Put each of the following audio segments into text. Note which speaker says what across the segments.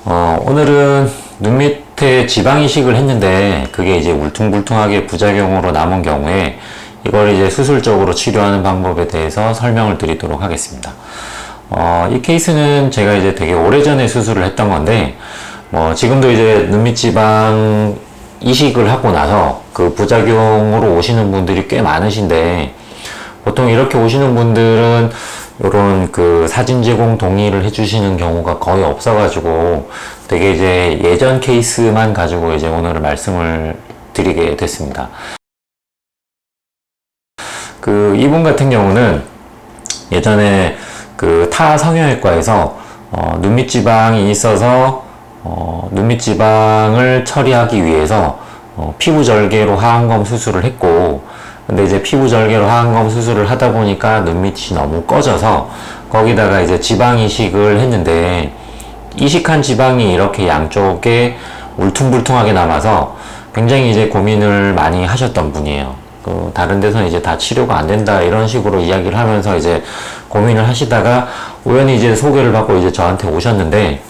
Speaker 1: 오늘은 눈 밑에 지방 이식을 했는데 그게 이제 울퉁불퉁하게 부작용으로 남은 경우에 이걸 이제 수술적으로 치료하는 방법에 대해서 설명을 드리도록 하겠습니다. 이 케이스는 제가 이제 되게 오래전에 수술을 했던 건데 지금도 이제 눈 밑 지방 이식을 하고 나서 그 부작용으로 오시는 분들이 꽤 많으신데, 보통 이렇게 오시는 분들은 요런 그 사진 제공 동의를 해주시는 경우가 거의 없어가지고 되게 이제 예전 케이스만 가지고 이제 오늘 말씀을 드리게 됐습니다. 이분 같은 경우는 예전에 타 성형외과에서 눈밑 지방이 있어서 눈밑 지방을 처리하기 위해서 피부 절개로 하안검 수술을 했고, 근데 이제 피부 절개로 하안검 수술을 하다 보니까 눈밑이 너무 꺼져서 거기다가 이제 지방 이식을 했는데, 이식한 지방이 이렇게 양쪽에 울퉁불퉁하게 남아서 굉장히 이제 고민을 많이 하셨던 분이에요. 다른 데서는 이제 다 치료가 안 된다 이런 식으로 이야기를 하면서 이제 고민을 하시다가 우연히 이제 소개를 받고 이제 저한테 오셨는데,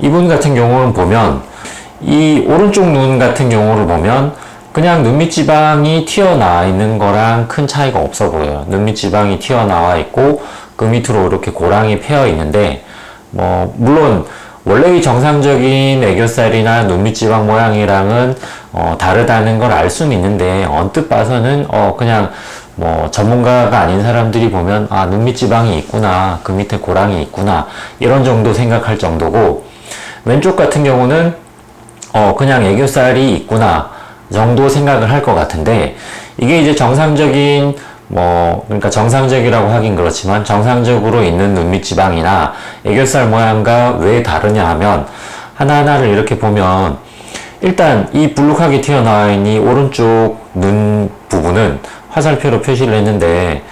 Speaker 1: 이분 같은 경우는 보면 이 오른쪽 눈 같은 경우를 보면 그냥 눈밑 지방이 튀어나와 있는 거랑 큰 차이가 없어 보여요. 눈밑 지방이 튀어나와 있고 그 밑으로 이렇게 고랑이 패여 있는데, 물론 원래의 정상적인 애교살이나 눈밑 지방 모양이랑은 다르다는 걸 알 수는 있는데, 언뜻 봐서는 그냥 전문가가 아닌 사람들이 보면 눈밑 지방이 있구나, 그 밑에 고랑이 있구나, 이런 정도 생각할 정도고, 왼쪽 같은 경우는 그냥 애교살이 있구나 정도 생각을 할 것 같은데, 이게 이제 정상적인 그러니까 정상적이라고 하긴 그렇지만 정상적으로 있는 눈밑 지방이나 애교살 모양과 왜 다르냐 하면, 하나하나를 이렇게 보면 일단 이 불룩하게 튀어나와 있는 이 오른쪽 눈 부분은 화살표로 표시를 했는데,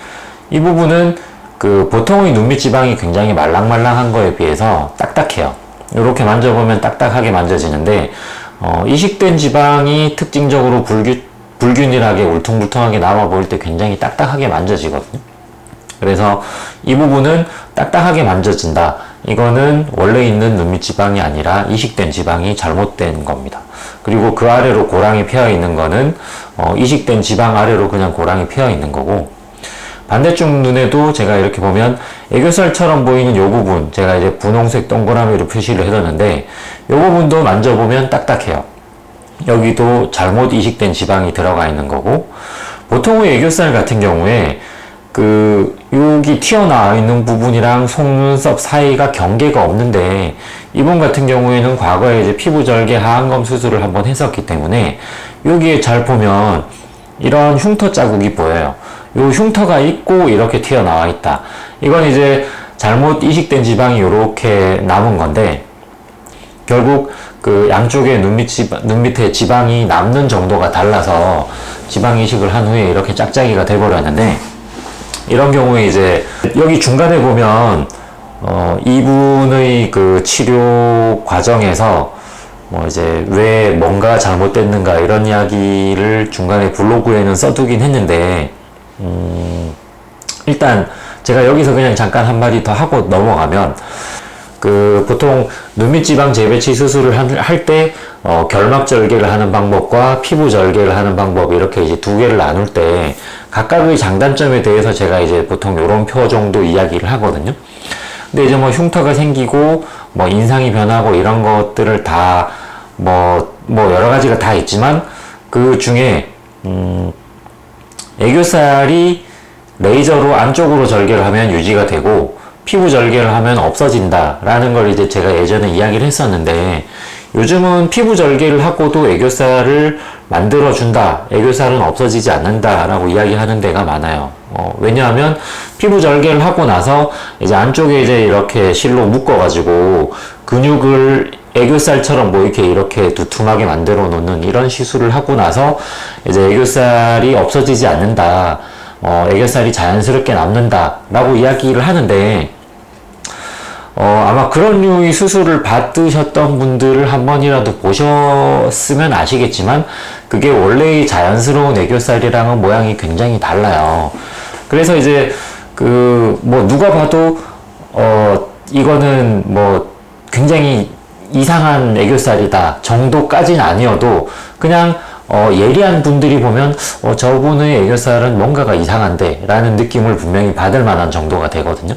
Speaker 1: 이 부분은 보통의 눈밑 지방이 굉장히 말랑말랑한 거에 비해서 딱딱해요. 이렇게 만져보면 딱딱하게 만져지는데, 이식된 지방이 특징적으로 불균일하게 울퉁불퉁하게 남아 보일 때 굉장히 딱딱하게 만져지거든요. 그래서 이 부분은 딱딱하게 만져진다, 이거는 원래 있는 눈밑 지방이 아니라 이식된 지방이 잘못된 겁니다. 그리고 그 아래로 고랑이 패여 있는 거는 이식된 지방 아래로 그냥 고랑이 패여 있는 거고, 반대쪽 눈에도 제가 이렇게 보면 애교살처럼 보이는 이 부분, 제가 이제 분홍색 동그라미로 표시를 해뒀는데, 이 부분도 만져보면 딱딱해요. 여기도 잘못 이식된 지방이 들어가 있는 거고, 보통의 애교살 같은 경우에 여기 튀어나와 있는 부분이랑 속눈썹 사이가 경계가 없는데, 이분 같은 경우에는 과거에 이제 피부 절개 하안검 수술을 한번 했었기 때문에 여기에 잘 보면 이런 흉터 자국이 보여요. 요 흉터가 있고 이렇게 튀어나와 있다. 이건 이제 잘못 이식된 지방이 이렇게 남은 건데, 결국 양쪽에 눈 밑에 지방이 남는 정도가 달라서 지방 이식을 한 후에 이렇게 짝짝이가 돼버렸는데, 이런 경우에 이제 여기 중간에 보면 이분의 치료 과정에서 이제 왜 뭔가 잘못됐는가 이런 이야기를 중간에 블로그에는 써두긴 했는데, 일단 제가 여기서 그냥 잠깐 한마디 더 하고 넘어가면, 보통 눈밑 지방 재배치 수술을 할 때 결막 절개를 하는 방법과 피부 절개를 하는 방법, 이렇게 이제 두 개를 나눌 때 각각의 장단점에 대해서 제가 이제 보통 요런 표 정도 이야기를 하거든요. 근데 이제 흉터가 생기고 인상이 변하고 이런 것들을 다 여러 가지가 다 있지만, 그 중에 애교살이 레이저로 안쪽으로 절개를 하면 유지가 되고 피부 절개를 하면 없어진다 라는 걸 이제 제가 예전에 이야기를 했었는데, 요즘은 피부 절개를 하고도 애교살을 만들어준다, 애교살은 없어지지 않는다 라고 이야기하는 데가 많아요. 왜냐하면 피부 절개를 하고 나서 이제 안쪽에 이제 이렇게 실로 묶어가지고 근육을 애교살처럼 이렇게 두툼하게 만들어 놓는 이런 시술을 하고 나서 이제 애교살이 없어지지 않는다, 애교살이 자연스럽게 남는다 라고 이야기를 하는데, 아마 그런 류의 수술을 받으셨던 분들을 한 번이라도 보셨으면 아시겠지만, 그게 원래의 자연스러운 애교살이랑은 모양이 굉장히 달라요. 그래서 이제 누가 봐도 이거는 뭐 굉장히 이상한 애교살이다 정도까지는 아니어도 그냥 예리한 분들이 보면 저분의 애교살은 뭔가가 이상한데 라는 느낌을 분명히 받을 만한 정도가 되거든요.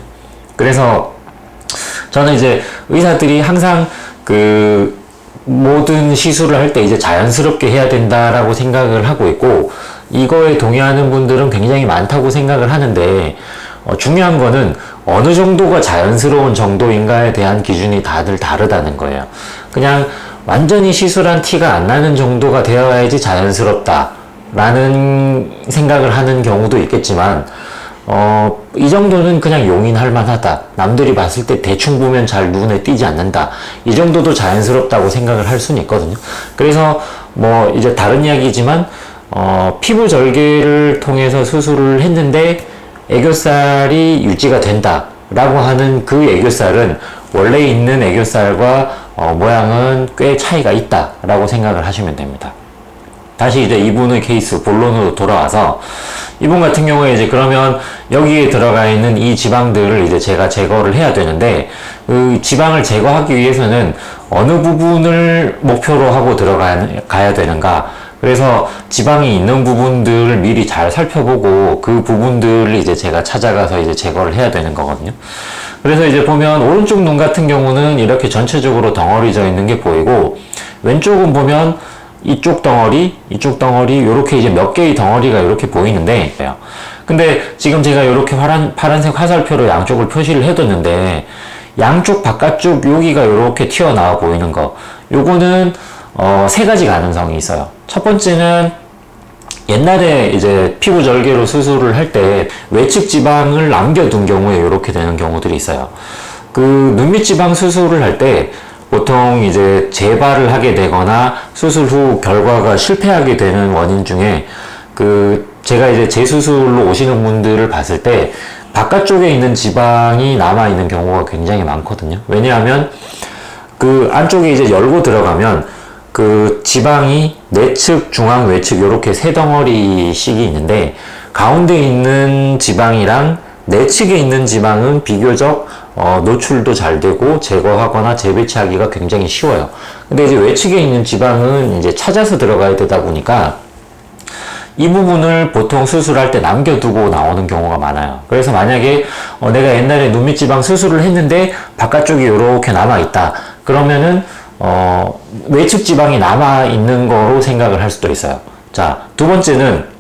Speaker 1: 그래서 저는 이제 의사들이 항상 그 모든 시술을 할 때 이제 자연스럽게 해야 된다라고 생각을 하고 있고, 이거에 동의하는 분들은 굉장히 많다고 생각을 하는데, 중요한 거는 어느 정도가 자연스러운 정도인가에 대한 기준이 다들 다르다는 거예요. 그냥 완전히 시술한 티가 안 나는 정도가 되어야지 자연스럽다라는 생각을 하는 경우도 있겠지만, 이 정도는 그냥 용인할 만하다. 남들이 봤을 때 대충 보면 잘 눈에 띄지 않는다. 이 정도도 자연스럽다고 생각을 할 수는 있거든요. 그래서 뭐 이제 다른 이야기지만, 피부 절개를 통해서 수술을 했는데 애교살이 유지가 된다라고 하는 그 애교살은 원래 있는 애교살과 모양은 꽤 차이가 있다라고 생각을 하시면 됩니다. 다시 이제 이분의 케이스 본론으로 돌아와서, 이분 같은 경우에 이제 그러면 여기에 들어가 있는 이 지방들을 이제 제가 제거를 해야 되는데, 그 지방을 제거하기 위해서는 어느 부분을 목표로 하고 들어가야 되는가. 그래서 지방이 있는 부분들을 미리 잘 살펴보고 그 부분들을 이제 제가 찾아가서 이제 제거를 해야 되는 거거든요. 그래서 이제 보면 오른쪽 눈 같은 경우는 이렇게 전체적으로 덩어리져 있는 게 보이고, 왼쪽은 보면 이쪽 덩어리, 요렇게 이제 몇 개의 덩어리가 이렇게 보이는데, 근데 지금 제가 이렇게 파란색 화살표로 양쪽을 표시를 해뒀는데, 양쪽 바깥쪽 여기가 이렇게 튀어나와 보이는 거, 요거는 세 가지 가능성이 있어요. 첫 번째는 옛날에 이제 피부 절개로 수술을 할 때 외측 지방을 남겨둔 경우에 이렇게 되는 경우들이 있어요. 그 눈밑 지방 수술을 할 때 보통 이제 재발을 하게 되거나 수술 후 결과가 실패하게 되는 원인 중에, 제가 이제 재수술로 오시는 분들을 봤을 때 바깥쪽에 있는 지방이 남아있는 경우가 굉장히 많거든요. 왜냐하면 그 안쪽에 이제 열고 들어가면 그 지방이 내측, 중앙, 외측 이렇게 세 덩어리씩이 있는데, 가운데 있는 지방이랑 내측에 있는 지방은 비교적 노출도 잘 되고 제거하거나 재배치하기가 굉장히 쉬워요. 근데 이제 외측에 있는 지방은 이제 찾아서 들어가야 되다 보니까 이 부분을 보통 수술할 때 남겨두고 나오는 경우가 많아요. 그래서 만약에 내가 옛날에 눈밑 지방 수술을 했는데 바깥쪽이 이렇게 남아있다. 그러면은 외측 지방이 남아있는 거로 생각을 할 수도 있어요. 자, 두 번째는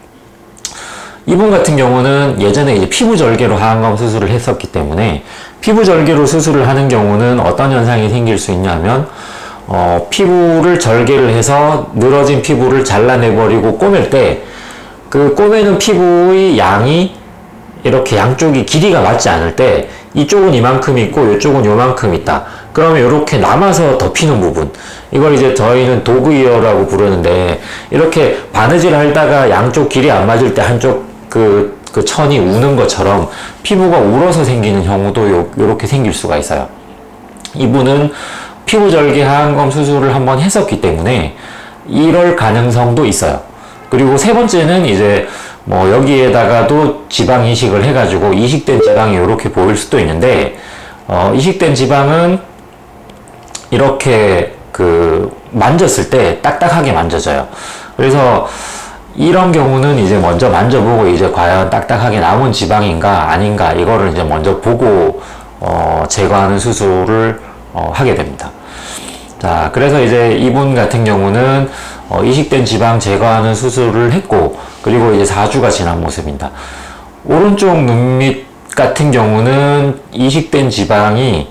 Speaker 1: 이분 같은 경우는 예전에 이제 피부 절개로 하안검 수술을 했었기 때문에, 피부 절개로 수술을 하는 경우는 어떤 현상이 생길 수 있냐면, 피부를 절개를 해서 늘어진 피부를 잘라내버리고 꼬맬 때, 그 꼬매는 피부의 양이 이렇게 양쪽이 길이가 맞지 않을 때, 이쪽은 이만큼 있고 이쪽은 요만큼 있다. 그러면 이렇게 남아서 덮이는 부분, 이걸 이제 저희는 도그이어라고 부르는데, 이렇게 바느질 하다가 양쪽 길이 안 맞을 때 한쪽 그 천이 우는 것처럼 피부가 울어서 생기는 경우도 요렇게 생길 수가 있어요. 이분은 피부 절개 하안검 수술을 한번 했었기 때문에 이럴 가능성도 있어요. 그리고 세 번째는 이제 뭐 여기에다가도 지방 이식을 해가지고 이식된 지방이 이렇게 보일 수도 있는데, 이식된 지방은 이렇게 만졌을 때 딱딱하게 만져져요. 그래서 이런 경우는 이제 먼저 만져보고 이제 과연 딱딱하게 남은 지방인가 아닌가 이거를 이제 먼저 보고 제거하는 수술을 하게 됩니다. 자, 그래서 이제 이분 같은 경우는 이식된 지방 제거하는 수술을 했고, 그리고 이제 4주가 지난 모습입니다. 오른쪽 눈밑 같은 경우는 이식된 지방이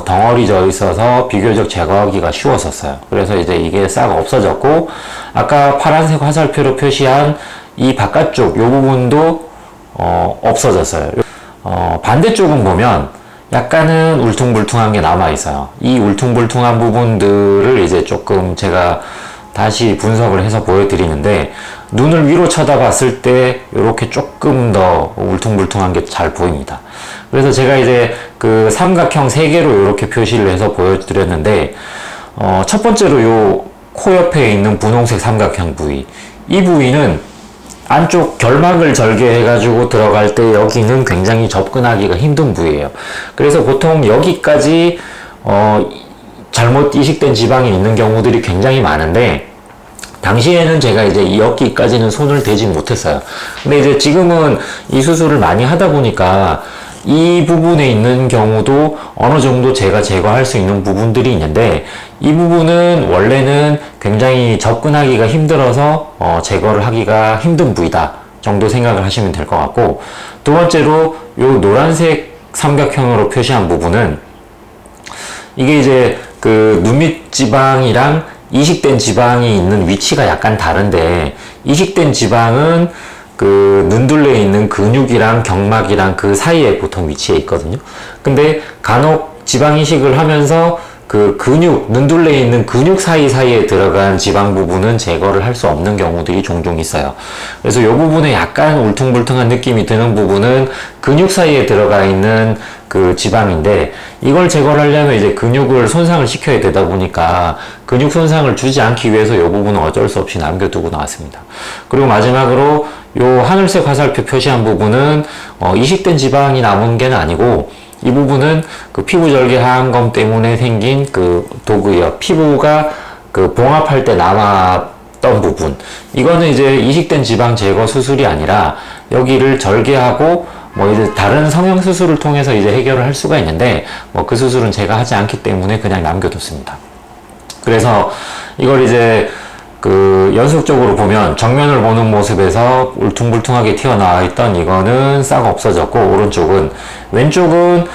Speaker 1: 덩어리져 있어서 비교적 제거하기가 쉬웠었어요. 그래서 이제 이게 싹 없어졌고, 아까 파란색 화살표로 표시한 이 바깥쪽 요 부분도 없어졌어요. 반대쪽은 보면 약간은 울퉁불퉁한 게 남아 있어요. 이 울퉁불퉁한 부분들을 이제 조금 제가 다시 분석을 해서 보여드리는데, 눈을 위로 쳐다봤을 때 이렇게 조금 더 울퉁불퉁한 게 잘 보입니다. 그래서 제가 이제 그 삼각형 3개로 이렇게 표시를 해서 보여드렸는데, 첫 번째로 요 코 옆에 있는 분홍색 삼각형 부위, 이 부위는 안쪽 결막을 절개해가지고 들어갈 때 여기는 굉장히 접근하기가 힘든 부위예요. 그래서 보통 여기까지 잘못 이식된 지방이 있는 경우들이 굉장히 많은데, 당시에는 제가 이제 여기까지는 손을 대지 못했어요. 근데 이제 지금은 이 수술을 많이 하다 보니까 이 부분에 있는 경우도 어느 정도 제가 제거할 수 있는 부분들이 있는데, 이 부분은 원래는 굉장히 접근하기가 힘들어서 제거를 하기가 힘든 부위다 정도 생각을 하시면 될 것 같고, 두 번째로 요 노란색 삼각형으로 표시한 부분은 이게 이제 그 눈밑 지방이랑 이식된 지방이 있는 위치가 약간 다른데, 이식된 지방은 그 눈둘레에 있는 근육이랑 경막이랑 그 사이에 보통 위치해 있거든요. 근데 간혹 지방 이식을 하면서 그 근육, 눈둘레에 있는 근육 사이사이에 들어간 지방 부분은 제거를 할 수 없는 경우들이 종종 있어요. 그래서 이 부분에 약간 울퉁불퉁한 느낌이 드는 부분은 근육 사이에 들어가 있는 그 지방인데, 이걸 제거를 하려면 이제 근육을 손상을 시켜야 되다 보니까 근육 손상을 주지 않기 위해서 이 부분은 어쩔 수 없이 남겨두고 나왔습니다. 그리고 마지막으로 요 하늘색 화살표 표시한 부분은 이식된 지방이 남은 게 아니고, 이 부분은 그 피부절개 하안검 때문에 생긴 그 도구예요. 피부가 그 봉합할 때 남았던 부분. 이거는 이제 이식된 지방 제거 수술이 아니라 여기를 절개하고 뭐 이제 다른 성형 수술을 통해서 이제 해결을 할 수가 있는데, 뭐 그 수술은 제가 하지 않기 때문에 그냥 남겨뒀습니다. 그래서 이걸 이제 그 연속적으로 보면 정면을 보는 모습에서 울퉁불퉁하게 튀어나와 있던 이거는 싹 없어졌고, 오른쪽은, 왼쪽은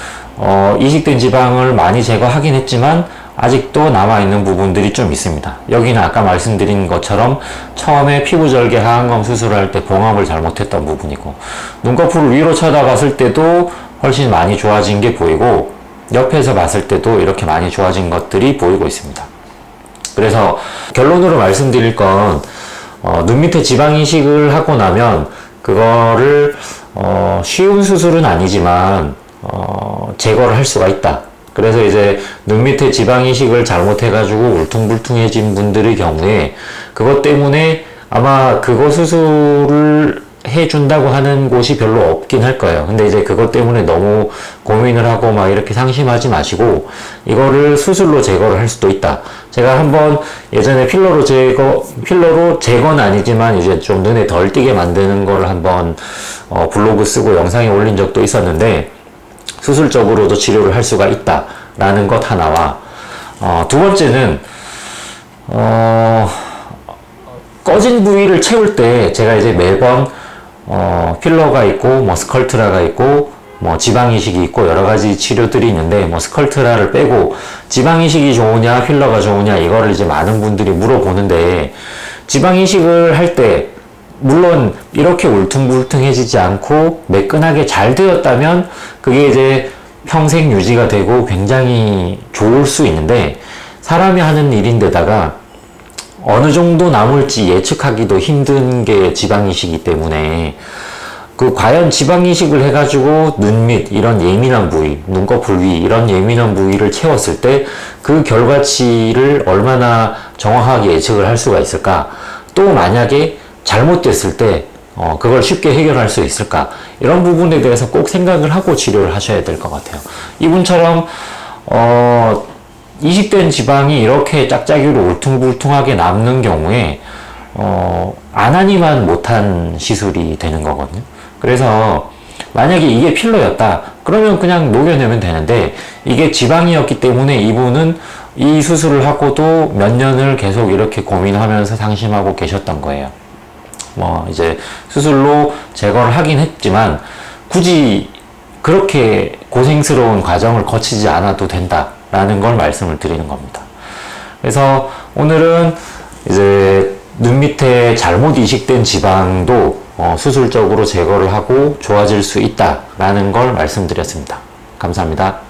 Speaker 1: 이식된 지방을 많이 제거하긴 했지만 아직도 남아있는 부분들이 좀 있습니다. 여기는 아까 말씀드린 것처럼 처음에 피부절개 하안검 수술할 때 봉합을 잘못했던 부분이고, 눈꺼풀을 위로 쳐다봤을 때도 훨씬 많이 좋아진 게 보이고, 옆에서 봤을 때도 이렇게 많이 좋아진 것들이 보이고 있습니다. 그래서 결론으로 말씀드릴 건, 눈 밑에 지방 이식을 하고 나면 그거를 쉬운 수술은 아니지만 제거를 할 수가 있다. 그래서 이제 눈 밑에 지방 이식을 잘못해가지고 울퉁불퉁해진 분들의 경우에 그것 때문에 아마 그거 수술을 해준다고 하는 곳이 별로 없긴 할 거예요. 근데 이제 그것 때문에 너무 고민을 하고 막 이렇게 상심하지 마시고, 이거를 수술로 제거를 할 수도 있다. 제가 한번 예전에 필러로 제거는 아니지만 이제 좀 눈에 덜 띄게 만드는 거를 한번 블로그 쓰고 영상에 올린 적도 있었는데, 수술적으로도 치료를 할 수가 있다라는 것 하나와, 두 번째는 꺼진 부위를 채울 때 제가 이제 매번 필러가 있고 뭐 스컬트라가 있고 뭐 지방 이식이 있고 여러 가지 치료들이 있는데, 뭐 스컬트라를 빼고 지방 이식이 좋으냐 필러가 좋으냐 이거를 이제 많은 분들이 물어보는데, 지방 이식을 할 때 물론 이렇게 울퉁불퉁해지지 않고 매끈하게 잘 되었다면 그게 이제 평생 유지가 되고 굉장히 좋을 수 있는데, 사람이 하는 일인데다가 어느 정도 남을지 예측하기도 힘든 게 지방 이식이기 때문에, 그 과연 지방 이식을 해가지고 눈 밑 이런 예민한 부위, 눈꺼풀 위 이런 예민한 부위를 채웠을 때 그 결과치를 얼마나 정확하게 예측을 할 수가 있을까? 또 만약에 잘못됐을 때 그걸 쉽게 해결할 수 있을까? 이런 부분에 대해서 꼭 생각을 하고 치료를 하셔야 될 것 같아요. 이분처럼 이식된 지방이 이렇게 짝짝이로 울퉁불퉁하게 남는 경우에 안 하니만 못한 시술이 되는 거거든요. 그래서 만약에 이게 필러였다 그러면 그냥 녹여내면 되는데, 이게 지방이었기 때문에 이분은 이 수술을 하고도 몇 년을 계속 이렇게 고민하면서 상심하고 계셨던 거예요. 뭐 이제 수술로 제거를 하긴 했지만 굳이 그렇게 고생스러운 과정을 거치지 않아도 된다라는 걸 말씀을 드리는 겁니다. 그래서 오늘은 이제 눈 밑에 잘못 이식된 지방도 수술적으로 제거를 하고 좋아질 수 있다라는 걸 말씀드렸습니다. 감사합니다.